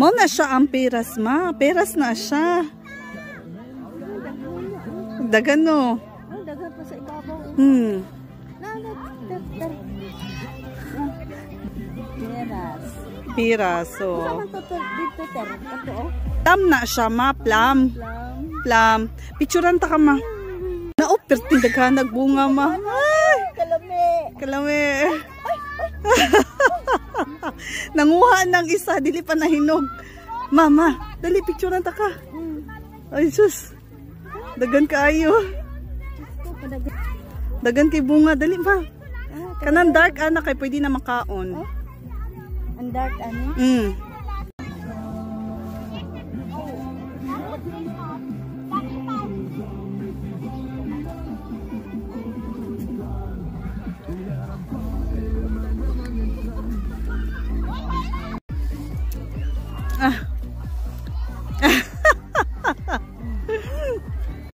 Mo na siya ang peras, ma. Peras na siya. Dagan no. Dagan pa sa ibabaw. Peras. Peras, so. Plum na siya, ma. Plum. Plum. Picturean ta ka, ma. Na-offer daghan nagbunga, ma. Ay! Kalami. Kalami. Nanguha ng isa, dili pa nahinog. Mama, dali picturean ta ka. Ay sus. Dagan kaayo. Dagan kay bunga, dali ba? Kanang dark ana kay pwede na makaon. Ang dark ani? Ah.